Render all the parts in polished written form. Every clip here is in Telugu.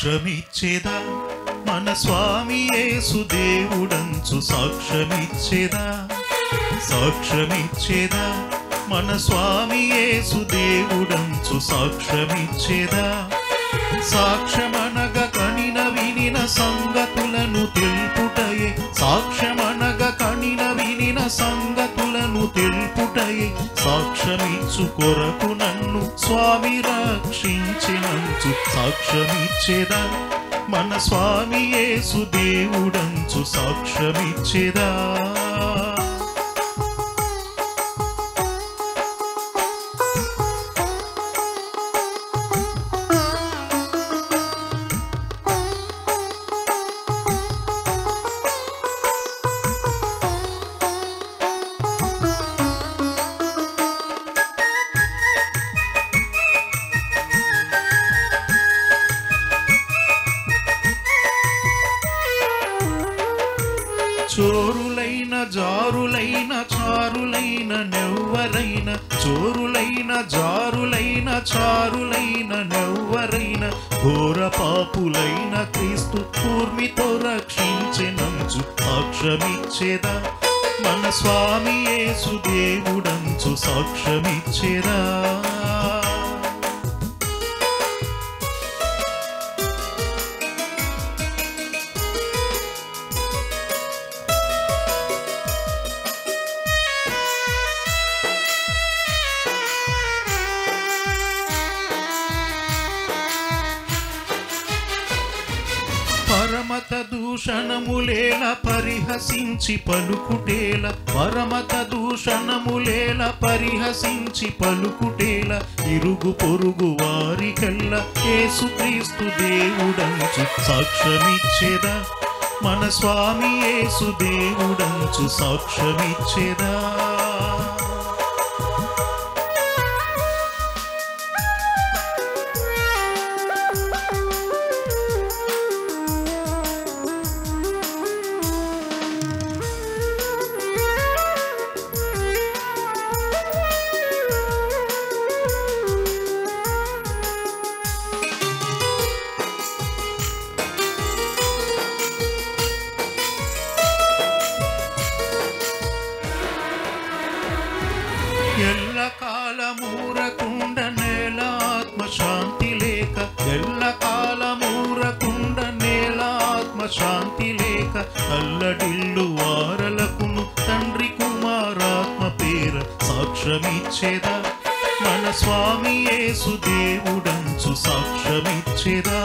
సాక్ష్యమిచ్చేదా మన స్వామి యేసు దేవుడంచు సాక్ష్యమిచ్చేదా సాక్ష్యమిచ్చేదా మన స్వామి యేసు దేవుడంచు సాక్ష్యమిచ్చేదా సాక్ష్యమనగ కనిన వినిన సంగతులను తెలుపుటయే సాక్ష్యమనగ కనిన వినిన సంగతులను తెలుపుటయే సాక్ష్యమిచ్చు కొరకు నన్ను స్వామి రక్షించినంచు సాక్ష్యమిచ్చేదా మన స్వామి యేసు దేవుడంచు సాక్ష్యమిచ్చేదా చోరులైన జారులైన చారులైన నెవ్వరైన చోరులైన జారులైన చారులైన నెవ్వరైన ఘోర పాపులైన క్రీస్తు కూర్మితో రక్షించెనంచు సాక్ష్యమిచ్చేదా మన స్వామి యేసు దేవుడంచు సాక్ష్యమిచ్చేదా పరమత దూషణములేల పరిహసించి పలుకుటేల పరమత దూషణములేల పరిహసించి పలుకుటేల ఇరుగు పొరుగు వారికెల్ల యేసుక్రీస్తు దేవుడంచు సాక్ష్యమిచ్చేదా మన స్వామి యేసు దేవుడంచు సాక్ష్యమిచ్చేదా ఎల్ల కాలమూరకుండ నేల ఆత్మశాంతి లేక ఎల్ల కాలమూరకుండ నేల ఆత్మశాంతి లేక అల్లడిల్లు వారలకును తండ్రి కుమారాత్మ పేర సాక్ష్యమిచ్చేదా మన స్వామి యేసు దేవుడంచు సాక్ష్యమిచ్చేదా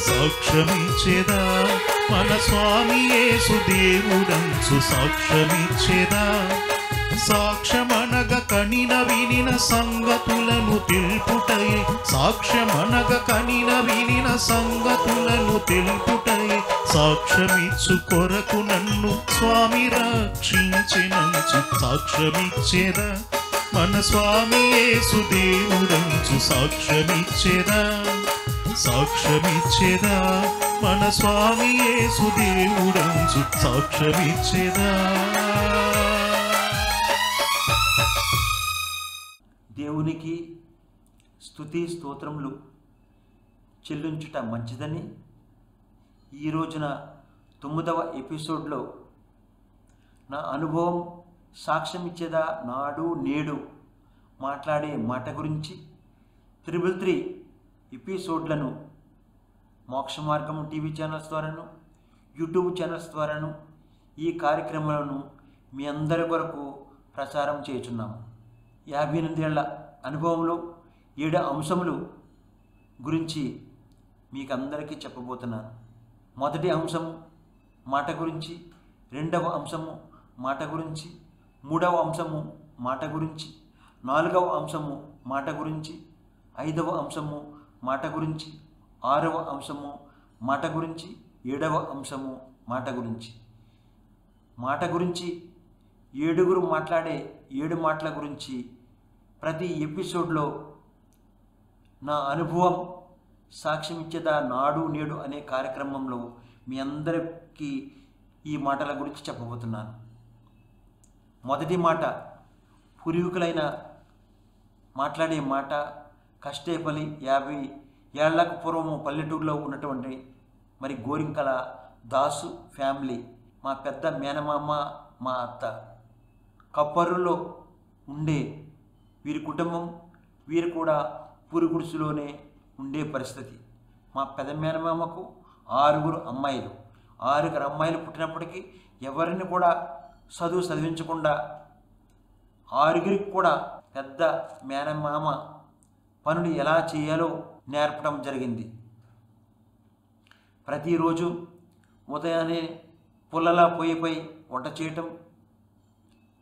సాక్ష్యమిచ్చేదా మన స్వామి యేసు దేవుడంచు సాక్ష్యమిచ్చేదా సాక్ష్యమనగ కనిన వినిన సంగతులను తెలుపుటయే సాక్ష్యమనగ కనిన వినిన సంగతులను తెలుపుటయే సాక్ష్యమిచ్చు కొరకు నన్ను స్వామి రక్షించినంచు సాక్ష్యమిచ్చేదా మన స్వామి యేసు దేవుడంచు సాక్ష్యమిచ్చేదా సాక్ష్యమిచ్చేదా మన స్వామి యేసు దేవుడంచు సాక్ష్యమిచ్చేదా దేవునికి స్తుతి స్తోత్రములు చెల్లించుట మంచిదని ఈ రోజున 9వ ఎపిసోడ్లో నా అనుభవం సాక్ష్యం ఇచ్చేదా నాడు నేడు మాట్లాడే మాట గురించి 333 ఎపిసోడ్లను మోక్ష మార్గం టీవీ ఛానల్స్ ద్వారాను యూట్యూబ్ ఛానల్స్ ద్వారాను ఈ కార్యక్రమాలను మీ అందరి కొరకు ప్రచారం చేయుచున్నాము 58 ఏళ్ల అనుభవంలో 7 అంశములు గురించి మీకు అందరికీ చెప్పబోతున్నాను. మొదటి అంశము మాట గురించి, రెండవ అంశము మాట గురించి, మూడవ అంశము మాట గురించి, నాలుగవ అంశము మాట గురించి, ఐదవ అంశము మాట గురించి, ఆరవ అంశము మాట గురించి, ఏడవ అంశము మాట గురించి. మాట గురించి 7 మాట్లాడే 7 మాటల గురించి ప్రతి ఎపిసోడ్లో నా అనుభవం సాక్ష్యం ఇచ్చేదా నాడు నేడు అనే కార్యక్రమంలో మీ అందరికీ ఈ మాటల గురించి చెప్పబోతున్నాను. మొదటి మాట పూర్వీకులైన మాట్లాడే మాట కష్టేపల్లి 50 ఏళ్లకు పూర్వము పల్లెటూరులో ఉన్నటువంటి మరి గోరింకల దాసు ఫ్యామిలీ, మా పెద్ద మేనమామ, మా అత్త కప్పరులో ఉండే వీరి కుటుంబం, వీరు కూడా పూరి గుడిసెలోనే ఉండే పరిస్థితి. మా పెద్ద మేనమామకు 6 అమ్మాయిలు. 6 అమ్మాయిలు పుట్టినప్పటికీ ఎవరిని కూడా చదివించకుండా 6కి కూడా పెద్ద మేనమామ పనులు ఎలా చేయాలో నేర్పడం జరిగింది. ప్రతిరోజు ఉదయాన్నే పుల్లలా పొయ్యిపై వంట చేయటం,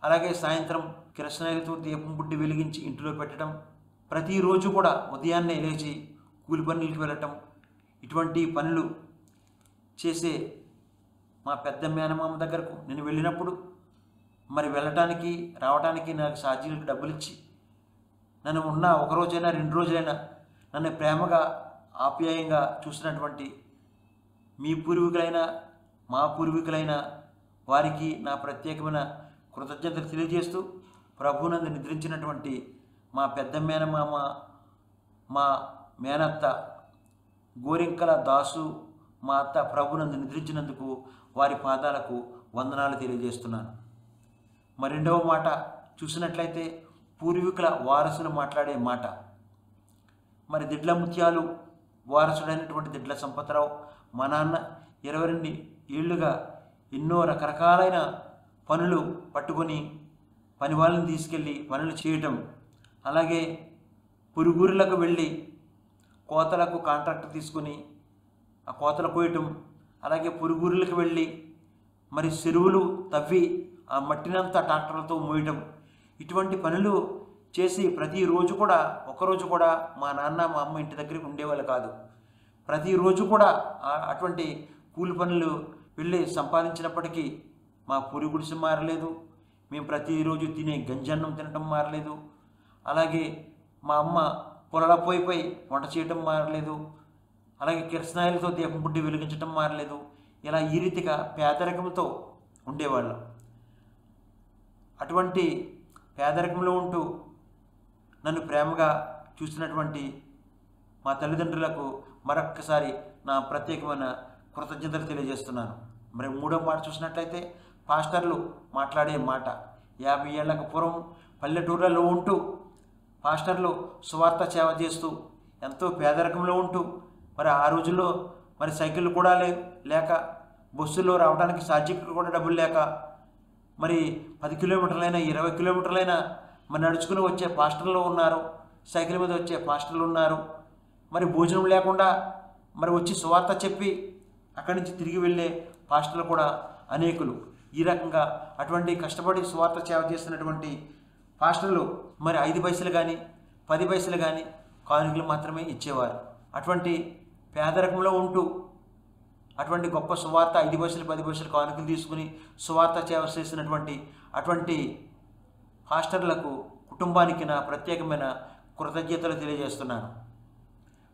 అలాగే సాయంత్రం కిరసనాయిలతో దీపం బుడ్డి వెలిగించి ఇంటిలో పెట్టడం, ప్రతిరోజు కూడా ఉదయాన్నే లేచి కూలి పనులకి వెళ్ళటం, ఇటువంటి పనులు చేసే మా పెద్ద మేనమామ దగ్గరకు నేను వెళ్ళినప్పుడు మరి వెళ్ళటానికి రావడానికి నాకు ఛార్జీలకు డబ్బులు ఇచ్చి నన్ను ఉన్న 1 రోజైనా 2 రోజులైనా నన్ను ప్రేమగా ఆప్యాయంగా చూసినటువంటి మీ పూర్వీకులైన మా పూర్వీకులైన వారికి నా ప్రత్యేకమైన కృతజ్ఞతలు తెలియజేస్తూ, ప్రభువునందు నిద్రించినటువంటి మా పెద్ద మేనమామ, మా మేనత్త గోరింకల దాసు, మా అత్త ప్రభువునందు నిద్రించినందుకు వారి పాదాలకు వందనాలు తెలియజేస్తున్నాను. మరి రెండవ మాట చూసినట్లయితే పూర్వీకుల వారసులు మాట్లాడే మాట. మరి దిడ్ల ముత్యాలు వారసుడైనటువంటి దిడ్ల సంపతరావు మా నాన్న 22 ఏళ్లుగా ఎన్నో రకరకాలైన పనులు పట్టుకొని పని వాళ్ళని తీసుకెళ్ళి పనులు చేయటం, అలాగే పురుగురులకు వెళ్ళి కోతలకు కాంట్రాక్ట్ తీసుకొని ఆ కోతలు కోయటం, అలాగే పురుగురులకు వెళ్ళి మరి చెరువులు తవ్వి ఆ మట్టినంతా ట్రాక్టర్లతో మోయటం, ఇటువంటి పనులు చేసి ప్రతిరోజు కూడా ఒకరోజు కూడా మా నాన్న మా అమ్మ ఇంటి దగ్గరికి ఉండేవాళ్ళు కాదు. ప్రతిరోజు కూడా అటువంటి కూలి పనులు వెళ్ళి సంపాదించినప్పటికీ మా పూరి గుడిసె మారలేదు, మేము ప్రతిరోజు తినే గంజన్నం తినటం మారలేదు, అలాగే మా అమ్మ పొలాల పొయ్యిపై వంట చేయటం మారలేదు, అలాగే కిరసనాయిలతో దీపం బుడ్డి వెలిగించటం మారలేదు. ఇలా ఈ రీతిగా పేదరికంతో ఉండేవాళ్ళం. అటువంటి పేదరికంలో ఉంటూ నన్ను ప్రేమగా చూసినటువంటి మా తల్లిదండ్రులకు మరొక్కసారి నా ప్రత్యేకమైన కృతజ్ఞతలు తెలియజేస్తున్నాను. మరి మూడవ మాట చూసినట్లయితే పాస్టర్లు మాట్లాడే మాట. 50 ఏళ్లకు పూర్వం పల్లెటూర్లలో ఉంటూ పాస్టర్లు సువార్త సేవ చేస్తూ ఎంతో పేదరికంలో ఉంటూ మరి ఆ రోజుల్లో మరి సైకిళ్ళు కూడా లేక బస్సుల్లో రావడానికి ఛార్జీకి కూడా డబ్బులు లేక మరి 10 కిలోమీటర్లైనా 20 కిలోమీటర్లైనా మరి నడుచుకుని వచ్చే పాస్టర్లు ఉన్నారు, సైకిల్ మీద వచ్చే పాస్టర్లు ఉన్నారు. మరి భోజనం లేకుండా మరి వచ్చి సువార్త చెప్పి అక్కడి నుంచి తిరిగి వెళ్ళే పాస్టర్లు కూడా అనేకులు. ఈ రకంగా అటువంటి కష్టపడి సువార్త సేవ చేస్తున్నటువంటి పాస్టర్లు మరి 5 పైసలు కానీ 10 పైసలు కానీ కానుకలు మాత్రమే ఇచ్చేవారు. అటువంటి పేదరికంలో ఉంటూ అటువంటి గొప్ప సువార్త 5 పైసలు 10 పైసలు కానుకలు తీసుకుని సువార్త సేవ చేసినటువంటి అటువంటి పాస్టర్లకు కుటుంబానికి నా ప్రత్యేకమైన కృతజ్ఞతలు తెలియజేస్తున్నాను.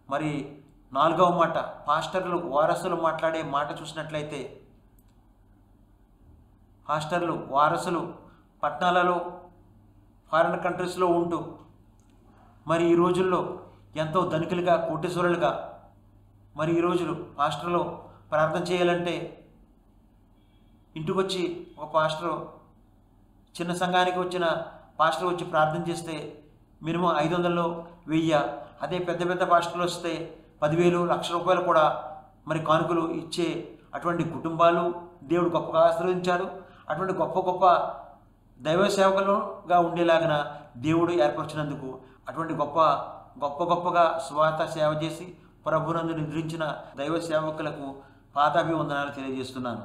మరి 4వ మాట పాస్టర్లు వారసులు మాట్లాడే మాట చూసినట్లయితే పాస్టర్లు వారసులు పట్టణాలలో ఫారిన్ కంట్రీస్లో ఉంటూ మరి ఈ రోజుల్లో ఎంతో ధనికులుగా కోటీశ్వరులుగా మరి ఈ రోజులు పాస్టర్లు ప్రార్థన చేయాలంటే ఇంటికి వచ్చి ఒక పాస్టర్ చిన్న సంఘానికి వచ్చిన పాస్టర్ వచ్చి ప్రార్థన చేస్తే మినిమం 500 1000, అదే పెద్ద పెద్ద పాస్టర్లు వస్తే 10,000 1,00,000 రూపాయలు కూడా మరి కానుకలు ఇచ్చే అటువంటి కుటుంబాలు దేవుడు గొప్పగా ఆశీర్వదించాడు. అటువంటి గొప్ప గొప్ప దైవ సేవకులుగా ఉండేలాగిన దేవుడు ఏర్పరిచినందుకు అటువంటి గొప్పగా స్వార్థ సేవ చేసి ప్రభునందు నిద్రించిన దైవ సేవకులకు పాదాభివందనాలు తెలియజేస్తున్నాను.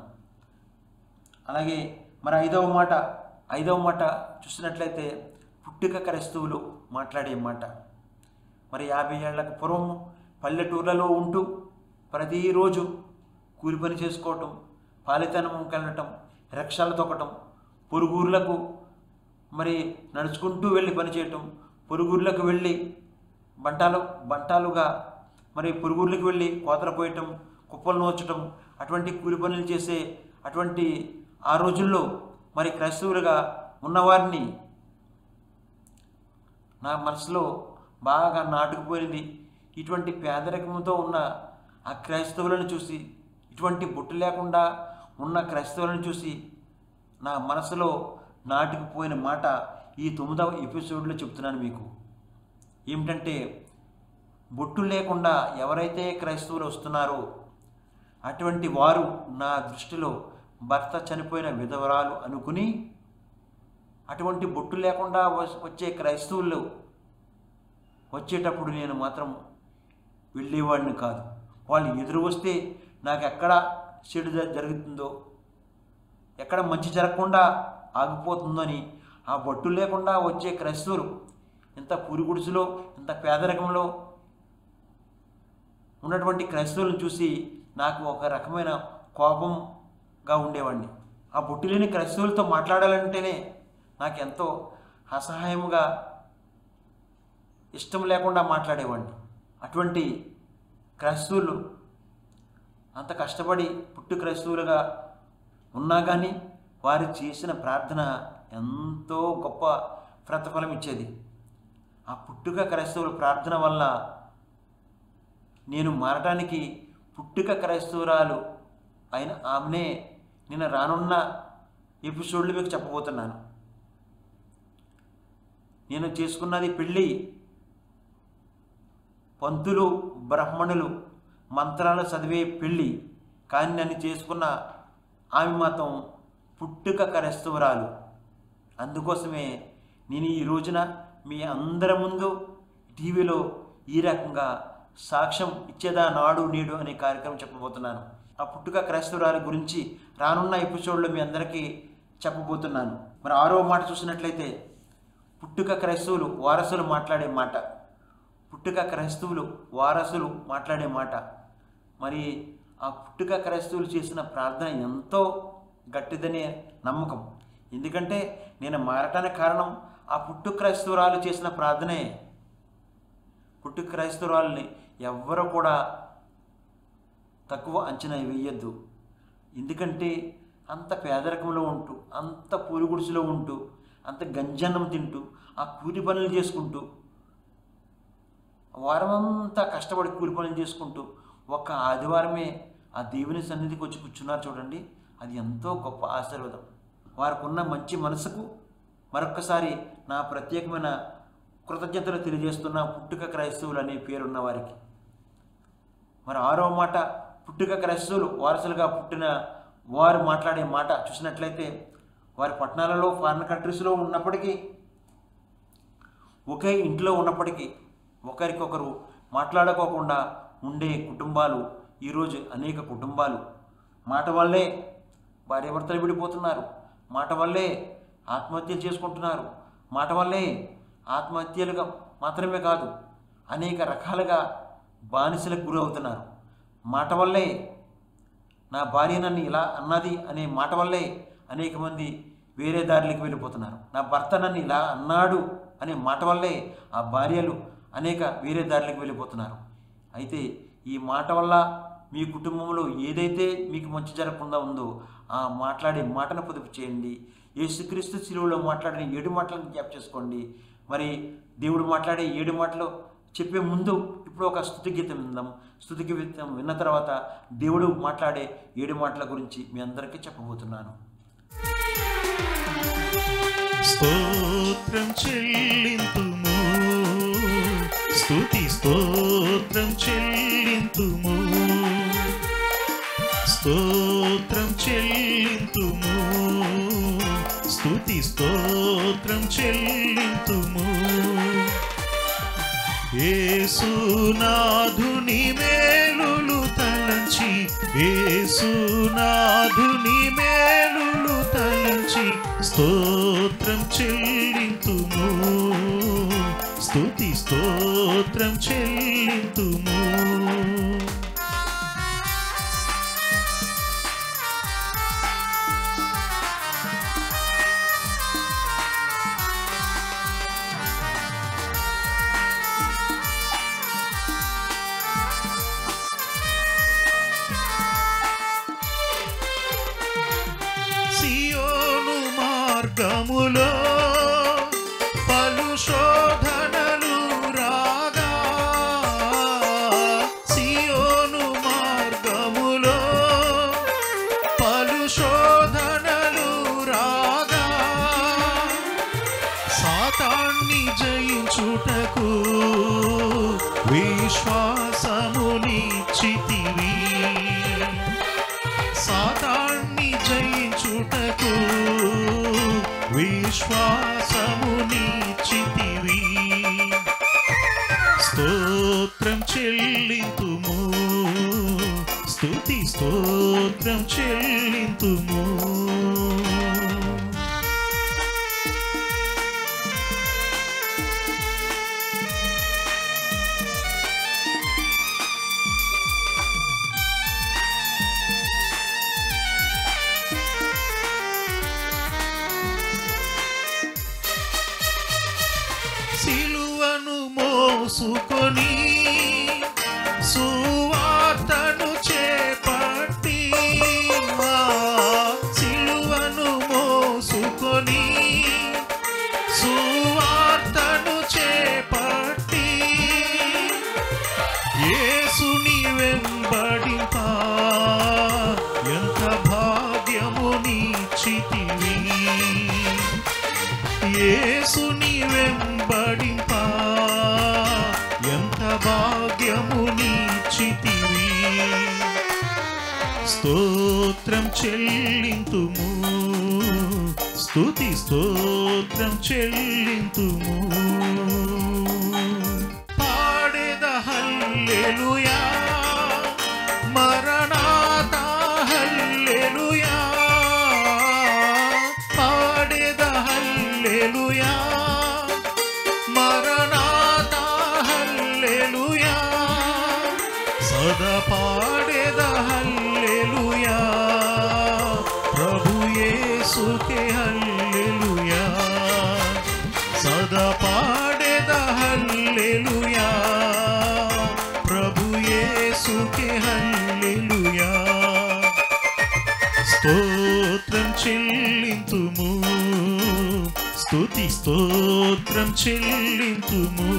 అలాగే మరి 5వ మాట చూసినట్లయితే పుట్టిక క్రైస్తవులు మాట్లాడే మాట. మరి 50 ఏళ్లకు పూర్వం పల్లెటూర్లలో ఉంటూ ప్రతిరోజు కూలి పని చేసుకోవటం, పాలితనం వెళ్ళటం, రిక్షాలు తొక్కటం, పొరుగుర్లకు మరి నడుచుకుంటూ వెళ్ళి పనిచేయటం, పొరుగుర్లకు వెళ్ళి బంటాలుగా మరి పొరుగుర్లకు వెళ్ళి కోతలు పోయటం, కుప్పలు నోచటం, అటువంటి కూలి పనులు చేసే అటువంటి ఆ రోజుల్లో మరి క్రైస్తవులుగా ఉన్నవారిని నా మనసులో బాగా నాటుకుపోయింది. ఇటువంటి పేదరికంతో ఉన్న ఆ క్రైస్తవులను చూసి, ఇటువంటి బొట్టు లేకుండా ఉన్న క్రైస్తవులను చూసి నా మనసులో నాటుకుపోయిన మాట ఈ 9వ ఎపిసోడ్లో చెప్తున్నాను మీకు. ఏమిటంటే, బొట్టు లేకుండా ఎవరైతే క్రైస్తవులు వస్తున్నారో అటువంటి వారు నా దృష్టిలో భర్త చనిపోయిన విధవరాలు అనుకుని, అటువంటి బొట్టు లేకుండా వచ్చే క్రైస్తవులు వచ్చేటప్పుడు నేను మాత్రం వెళ్ళేవాడిని కాదు. వాళ్ళు ఎదురు వస్తే నాకు ఎక్కడ చెడు జరుగుతుందో, ఎక్కడ మంచి జరగకుండా ఆగిపోతుందని ఆ బొట్టు లేకుండా వచ్చే క్రైస్తవులు ఇంత పురుగుడుసులో, ఇంత పేదరికంలో ఉన్నటువంటి క్రైస్తవులను చూసి నాకు ఒక రకమైన కోపంగా ఉండేవాడిని. ఆ బొట్టు లేని క్రైస్తవులతో మాట్లాడాలంటేనే నాకు ఎంతో అసహాయంగా, ఇష్టం లేకుండా మాట్లాడేవాడిని. అటువంటి క్రైస్తవులు అంత కష్టపడి పుట్టు క్రైస్తవులుగా ఉన్నా కానీ వారు చేసిన ప్రార్థన ఎంతో గొప్ప ప్రతిఫలం ఇచ్చేది. ఆ పుట్టుక క్రైస్తవుల ప్రార్థన వల్ల నేను మారటానికి, పుట్టుక క్రైస్తవురాలు అయిన ఆమెనే నేను రానున్న ఎపిసోడ్లు మీకు చెప్పబోతున్నాను. నేను చేసుకున్నది పెళ్ళి, పంతులు బ్రాహ్మణులు మంత్రాలు చదివే పెళ్ళి, కానీ నన్ను చేసుకున్న ఆమె మాత్రం పుట్టుక క్రైస్తవురాలు. అందుకోసమే నేను ఈ రోజున మీ అందరి ముందు టీవీలో ఈ రకంగా సాక్ష్యం ఇచ్చేదా నాడు నేడు అనే కార్యక్రమం చెప్పబోతున్నాను. ఆ పుట్టుక క్రైస్తవురాలు గురించి రానున్న ఎపిసోడ్లో మీ అందరికీ చెప్పబోతున్నాను. మరి 6వ మాట చూసినట్లయితే, పుట్టుక క్రైస్తవులు వారసులు మాట్లాడే మాట. పుట్టుక క్రైస్తవులు వారసులు మాట్లాడే మాట. మరి ఆ పుట్టుక క్రైస్తవులు చేసిన ప్రార్థన ఎంతో గట్టిదనే నమ్మకం. ఎందుకంటే నేను మారటానికి కారణం ఆ పుట్టు క్రైస్తవురాలు చేసిన ప్రార్థనే. పుట్టు క్రైస్తవురాలని ఎవ్వరూ కూడా తక్కువ అంచనా వేయద్దు. ఎందుకంటే అంత పేదరికంలో ఉంటూ, అంత పూరిగుడిసెలో ఉంటూ, అంత గంజన్నం తింటూ, ఆ కూలి పనులు చేసుకుంటూ, వారమంతా కష్టపడి కూలి పనులు చేసుకుంటూ ఒక్క ఆదివారమే ఆ దేవుని సన్నిధికి వచ్చి కూర్చున్నారు చూడండి. అది ఎంతో గొప్ప ఆశీర్వాదం. వారికి ఉన్న మంచి మనసుకు మరొక్కసారి నా ప్రత్యేకమైన కృతజ్ఞతలు తెలియజేస్తున్న పుట్టుక క్రైస్తవులు అనే పేరున్న వారికి. మరి 6వ మాట, పుట్టుక క్రైస్తవులు వారసులుగా పుట్టిన వారు మాట్లాడే మాట చూసినట్లయితే, వారి పట్టణాలలో, ఫారిన్ కంట్రీస్లో ఉన్నప్పటికీ, ఒకే ఇంట్లో ఉన్నప్పటికీ ఒకరికొకరు మాట్లాడుకోకుండా ఉండే కుటుంబాలు ఈరోజు అనేక కుటుంబాలు. మాట వల్లే భార్యాభర్తలు విడిపోతున్నారు, మాట వల్లే ఆత్మహత్యలు చేసుకుంటున్నారు, మాట వల్లే ఆత్మహత్యలుగా మాత్రమే కాదు అనేక రకాలుగా బానిసలకు గురవుతున్నారు. మాట వల్లే నా భార్య నన్ను ఇలా అన్నది అనే మాట వల్లే అనేక మంది వేరే దారిలోకి వెళ్ళిపోతున్నారు. నా భర్త నన్ను ఇలా అన్నాడు అనే మాట వల్లే ఆ భార్యలు అనేక వేరే దారిలోకి వెళ్ళిపోతున్నారు. అయితే ఈ మాట వల్ల మీ కుటుంబంలో ఏదైతే మీకు మంచి జరగకుండా ఉందో ఆ మాట్లాడే మాటను పొదుపు చేయండి. యేసుక్రీస్తు శిలువలో మాట్లాడిన 7 మాటలను జ్ఞాపకం చేసుకోండి. మరి దేవుడు మాట్లాడే 7 మాటలు చెప్పే ముందు ఇప్పుడు ఒక స్తుతి గీతం విందాం. స్తుతి గీతం విన్న తర్వాత దేవుడు మాట్లాడే 7 మాటల గురించి మీ అందరికీ చెప్పబోతున్నాను. స్తోత్రం చెల్లింతుము, స్తుతి స్తోత్రం చెల్లింతుము, స్తోత్రం చెల్లింతుము, స్తుతి స్తోత్రం చెల్లింతుము. యేసునాథుని మేలులు తలంచి, యేసునాథుని మేలులు తలంచి స్తోత్రం చెల్లింతుము, స్తుతి స్తోత్రం చెల్లింతుము. సియోను మార్గములో పలు శోధనలు రాగా, సాతాన్ని జయించుటకు విశ్వాసమునిచ్చితివి. స్తోత్రం చెల్లింతుము, స్తుతి స్తోత్రం చెల్లింతుము. సిలువను మోసుకొని సువార్తను చేపట్టి, సిలువను మోసుకొని సువార్తను చేపట్టి, యేసుని వెంబడింప ఎంత భాగ్యమునిచ్చితివి. యేసుని వెంబడింప ఎంత భాగ్యమునిచ్చితివి. స్తోత్రం చెల్లింతుము, స్తుతి స్తోత్రం చెల్లింతుము. పాడెద హల్లెలూయా, మరణాత హల్లెలూయా, పాడెద హల్లెలూయా, మరణాత హల్లెలూయా, సదా పాడెద హల్లెలూయా, ప్రభు యేసుకే హల్లెలూయా, సదా పాడెద హల్లెలూయా, ప్రభు యేసుకే హల్లెలూయా. స్తోత్రం చెల్లింతుము, స్తుతి స్తోత్రం చెల్లింతుము.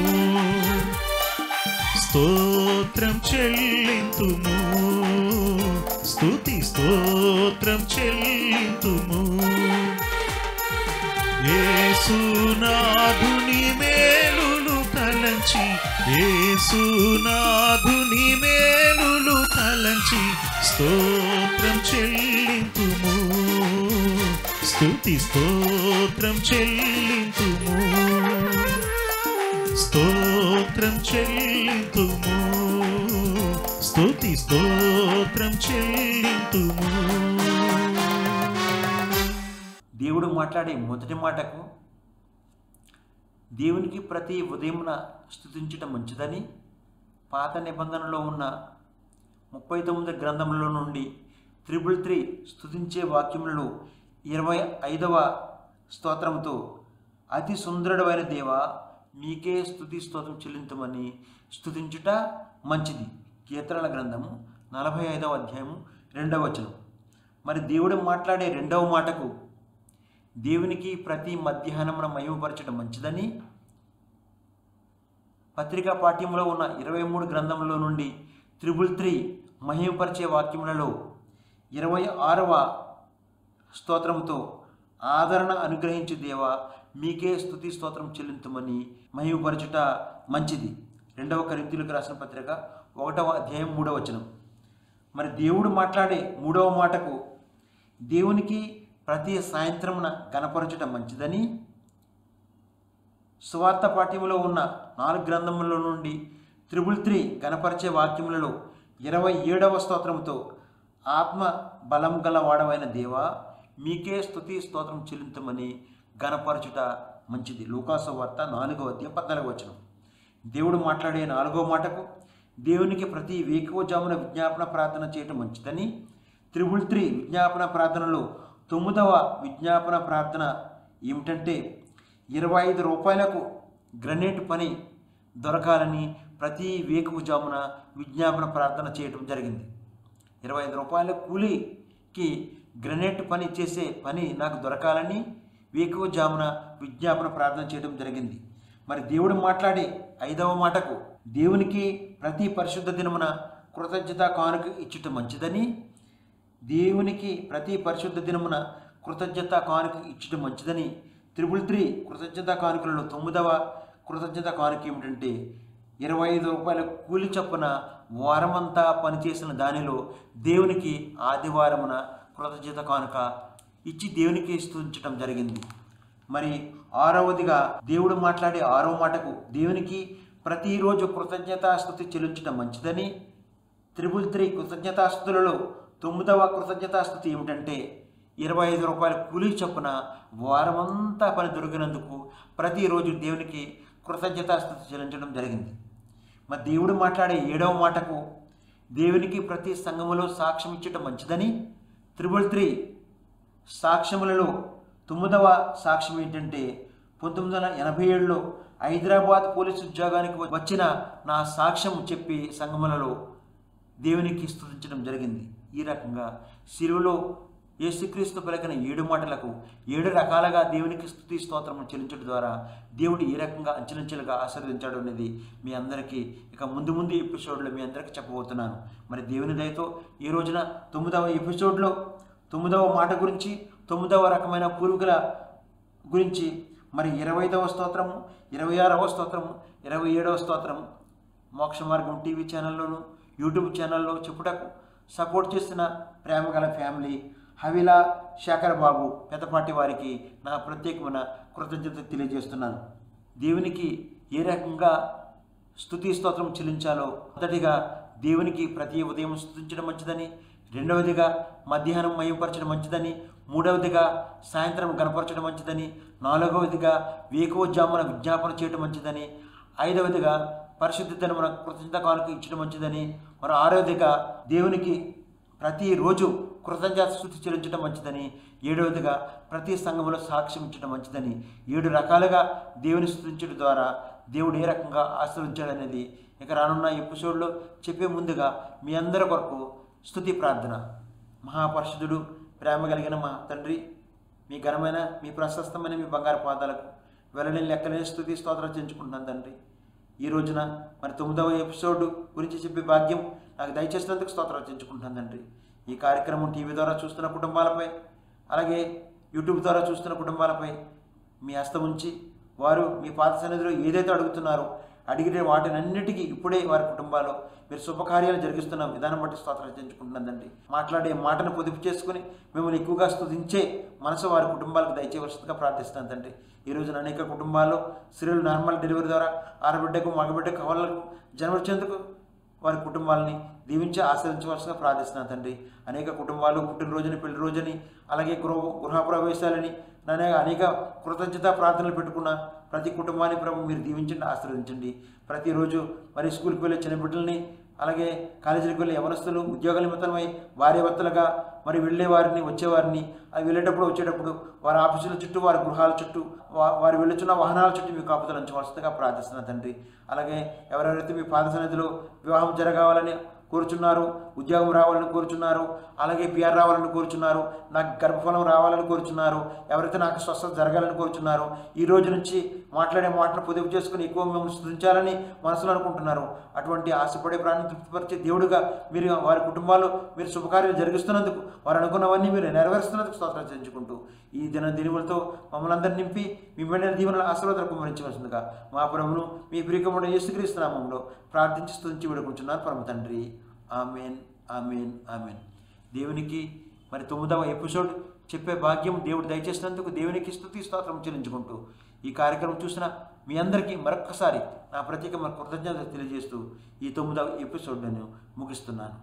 స్తోత్రం చెల్లింతుము, స్తుతి స్తోత్రం చెల్లింతుము. యేసునాథుని మేలులు తలంచి, యేసునాథుని మేలులు తలంచి, స్తోత్రం చెల్లింతుము, స్తుతి స్తోత్రం చెల్లింతుము. స్తోత్రం చెల్లింతుము, స్తుతి స్తోత్రం చెల్లింతుము. దేవుడు మాట్లాడే మొదటి మాటకు దేవునికి ప్రతి ఉదయమున స్తుతించటం మంచిదని పాత నిబంధనలో ఉన్న 39 గ్రంథముల నుండి 333 స్తుతించే వాక్యములలో 25వ స్తోత్రంతో అతి సుందరుడైన దేవా మీకే స్తుతి స్తోత్రం చెల్లించమని స్తుతించుట మంచిది. కీర్తనల గ్రంథము 45వ అధ్యాయము 2వ వచనం. మరి దేవుడు మాట్లాడే రెండవ మాటకు దేవునికి ప్రతి మధ్యాహ్నమున మహిమపరచడం మంచిదని పత్రికా పాఠ్యంలో ఉన్న 23 గ్రంథంలో నుండి 333 మహిమపరిచే వాక్యములలో 26వ స్తోత్రంతో ఆదరణ అనుగ్రహించు దేవా మీకే స్తుతి స్తోత్రం చెల్లించమని మహిమపరచుట మంచిది. 2వ కొరింథీయులకు రాసిన పత్రిక 1వ అధ్యాయం 3వ వచనం. మరి దేవుడు మాట్లాడే మూడవ మాటకు దేవునికి ప్రతి సాయంత్రమున గణపరచడం మంచిదని సువార్త పాఠ్యములో ఉన్న 4 గ్రంథముల నుండి 333 గణపరిచే వాక్యములలో 27వ స్తోత్రంతో ఆత్మ బలం గల వాడవైన దేవా మీకే స్తుతి స్తోత్రం చెల్లించమని గణపరచుట మంచిది. లూకాసు వార్త 4వ అధ్యాయం 14వ వచనం. దేవుడు మాట్లాడే 4వ మాటకు దేవునికి ప్రతి వేకువజామున విజ్ఞాపన ప్రార్థన చేయటం మంచిదని 333 విజ్ఞాపన ప్రార్థనలో 9వ విజ్ఞాపన ప్రార్థన ఏమిటంటే 25 రూపాయలకు గ్రనేట్ పని దొరకాలని ప్రతి వేకువజామున విజ్ఞాపన ప్రార్థన చేయటం జరిగింది. 25 రూపాయల కూలీకి గ్రనేట్ పని చేసే పని నాకు దొరకాలని వేకువజామున విజ్ఞాపన ప్రార్థన చేయడం జరిగింది. మరి దేవుడు మాట్లాడే 5వ మాటకు దేవునికి ప్రతి పరిశుద్ధ దినమున కృతజ్ఞత కానుక ఇచ్చుట మంచిదని దేవునికి ప్రతి పరిశుద్ధ దినమున కృతజ్ఞత కానుక ఇచ్చుట మంచిదని 333 కృతజ్ఞత కానుకలలో 9వ కృతజ్ఞత కానుక ఏమిటంటే 25 రూపాయల కూలి చొప్పున వారమంతా పనిచేసిన దానిలో దేవునికి ఆదివారమున కృతజ్ఞత కానుక ఇచ్చి దేవునికి స్తుతించడం జరిగింది. మరి 6వదిగా దేవుడు మాట్లాడే 6వ మాటకు దేవునికి ప్రతిరోజు కృతజ్ఞతాస్తుతి చెల్లించడం మంచిదని, 333 కృతజ్ఞతాస్తుతులలో 9వ కృతజ్ఞతాస్తుతి ఏమిటంటే 25 రూపాయల కూలీ చొప్పున వారమంతా పని దొరికినందుకు ప్రతిరోజు దేవునికి కృతజ్ఞతాస్తుతి చెల్లించడం జరిగింది. మరి దేవుడు మాట్లాడే 7వ మాటకు దేవునికి ప్రతి సంఘములో సాక్ష్యం ఇచ్చటం మంచిదని, 333 సాక్ష్యములలో 9వ సాక్ష్యం ఏంటంటే 1987లో హైదరాబాద్ పోలీసు ఉద్యోగానికి వచ్చిన నా సాక్ష్యం చెప్పి సంఘములలో దేవునికి స్తుతించడం జరిగింది. ఈ రకంగా శిలువలో యేసుక్రీస్తు పలికిన 7 మాటలకు 7 రకాలుగా దేవునికి స్తుతి స్తోత్రము చెల్లించడం ద్వారా దేవుడు ఏ రకంగా అంచెలంచెలుగా ఆశీర్వదించాడు అనేది మీ అందరికీ ఇక ముందు ఎపిసోడ్లో మీ అందరికీ చెప్పబోతున్నాను. మరి దేవుని దయతో ఈ రోజున 9వ ఎపిసోడ్లో 9వ మాట గురించి, 9వ రకమైన పూర్వీకుల గురించి, మరి 25వ స్తోత్రము, 26వ స్తోత్రము, 27వ స్తోత్రము మోక్ష మార్గం టీవీ ఛానల్లోను యూట్యూబ్ ఛానల్లో చెప్పుటకు సపోర్ట్ చేస్తున్న ప్రేమగల ఫ్యామిలీ హవిలా శేఖర్ బాబు పెద్దపాటి వారికి నా ప్రత్యేకమైన కృతజ్ఞత తెలియజేస్తున్నాను. దేవునికి ఏ రకంగా స్తుతి స్తోత్రం చెల్లించాలో మొదటిగా దేవునికి ప్రతి ఉదయం స్తుతించడం మంచిదని, 2వదిగా మధ్యాహ్నం మయంపరచడం మంచిదని, 3వదిగా సాయంత్రం గణపరచడం మంచిదని, 4వదిగా వేకువజామున విజ్ఞాపన చేయడం మంచిదని, 5వదిగా పరిశుద్ధ దినమున కృతజ్ఞత కానుక ఇచ్చడం మంచిదని, మరి 6వదిగా దేవునికి ప్రతిరోజు కృతజ్ఞత స్తుతి చెల్లించడం మంచిదని, 7వదిగా ప్రతి సంఘములో సాక్ష్యం ఇచ్చడం మంచిదని, 7 రకాలుగా దేవుని స్తుతించడం ద్వారా దేవుడు ఏ రకంగా ఆశీర్వదించాడనేది ఇక రానున్న ఎపిసోడ్లో చెప్పే ముందుగా మీ అందరి కొరకు స్తుతి ప్రార్థన. మహాపరిశుద్ధుడు ప్రేమ కలిగిన మా తండ్రి, మీ ఘనమైన మీ ప్రశస్తమైన మీ బంగారు పాదాలకు వెళ్ళలేని లెక్కలేని స్తుతి స్తోత్రాలు చెల్లించుకుంటున్నాను తండ్రి. ఈ రోజున మరి 9వ ఎపిసోడ్ గురించి చెప్పే భాగ్యం నాకు దయచేసినందుకు స్తోత్రాలు చెల్లించుకుంటున్నాను తండ్రి. ఈ కార్యక్రమం టీవీ ద్వారా చూస్తున్న కుటుంబాలపై, అలాగే యూట్యూబ్ ద్వారా చూస్తున్న కుటుంబాలపై మీ హస్తం ఉంచి వారు మీ పాద సన్నిధిలో ఏదైతే అడుగుతున్నారో అడిగిన వాటినన్నిటికీ ఇప్పుడే వారి కుటుంబాల్లో మీరు శుభకార్యాలు జరిగిస్తున్న విధానం బట్టి స్తోత్రాలు చెల్లించుకుంటున్నానండి. మాట్లాడే మాటను పొదుపు చేసుకుని మిమ్మల్ని ఎక్కువగా స్తుతించే మనసు వారి కుటుంబాలకు దయచేయవలసిందిగా ప్రార్థిస్తున్నాను తండ్రి. ఈ రోజున అనేక కుటుంబాల్లో స్త్రీలు నార్మల్ డెలివరీ ద్వారా ఆడబిడ్డకు మగబిడ్డకు కవలకు జన్మనిచ్చేందుకు వారి కుటుంబాలని దీవించి ఆశ్రయించవలసిగా ప్రార్థిస్తున్నాను తండ్రి. అనేక కుటుంబాలు పుట్టినరోజుని, పెళ్లి రోజుని, అలాగే గృహప్రవేశాలని అనేక కృతజ్ఞత ప్రార్థనలు పెట్టుకున్న ప్రతి కుటుంబాన్ని ప్రభు మీరు దీవించండి, ఆశీర్వదించండి. ప్రతిరోజు మరి స్కూల్కి వెళ్ళే చిన్న బిడ్డల్ని, అలాగే కాలేజీలకు వెళ్ళే యవనస్తులు, ఉద్యోగ నిమిత్తమై భార్యాభర్తలుగా మరి వెళ్ళే వారిని, వచ్చేవారిని, అది వెళ్ళేటప్పుడు వచ్చేటప్పుడు వారి ఆఫీసుల చుట్టూ, వారి గృహాల చుట్టూ, వారు వెళ్ళుచున్న వాహనాల చుట్టూ మీ కాపుదలు ఉంచవలసిందిగా ప్రార్థిస్తున్నా తండ్రి. అలాగే ఎవరెవరైతే మీ పాద సన్నిధిలో వివాహం జరగాలని కోరుచున్నారు, ఉద్యోగం రావాలని కోరుచున్నారు, అలాగే పిఆర్ రావాలని కోరుచున్నారు, నాకు గర్భఫలం రావాలని కోరుచున్నారు, ఎవరైతే నాకు స్వస్థత జరగాలని కోరుచున్నారు, ఈ రోజు నుంచి మాట్లాడే మాటలు పొదుపు చేసుకుని ఎక్కువ మిమ్మల్ని స్తుతించాలని మనసులో అనుకుంటున్నారు, అటువంటి ఆశపడే ప్రాణాన్ని తృప్తిపరిచే దేవుడుగా మీరు వారి కుటుంబాలు మీరు శుభకార్యాలు జరిగిస్తున్నందుకు, వారు అనుకున్నవన్నీ మీరు నెరవేరుస్తున్నందుకు స్తోత్రాలు చెల్లించుకుంటూ ఈ దీవులతో మమ్మల్ని అందరినీ నింపి మీ మెండైన దీవెనల ఆశీర్వాదాలు కుమ్మరించవలసిందిగా మా ప్రభువును మీ ప్రియకుమారుడైన యేసుక్రీస్తు నామములో ప్రార్థించి స్తుతించి వేడుకుంటున్నారు పరమ తండ్రి. Amen, amen, amen. దేవునికి మరి 9వ ఎపిసోడ్ చెప్పే భాగ్యం దేవుడు దయచేసినందుకు దేవునికి స్తుతి స్తోత్రం చెల్లించుకుంటూ ఈ కార్యక్రమం చూసిన మీ అందరికీ మరొక్కసారి నా ప్రత్యేకమైన కృతజ్ఞత తెలియజేస్తూ ఈ 9వ ఎపిసోడ్ నేను ముగిస్తున్నాను.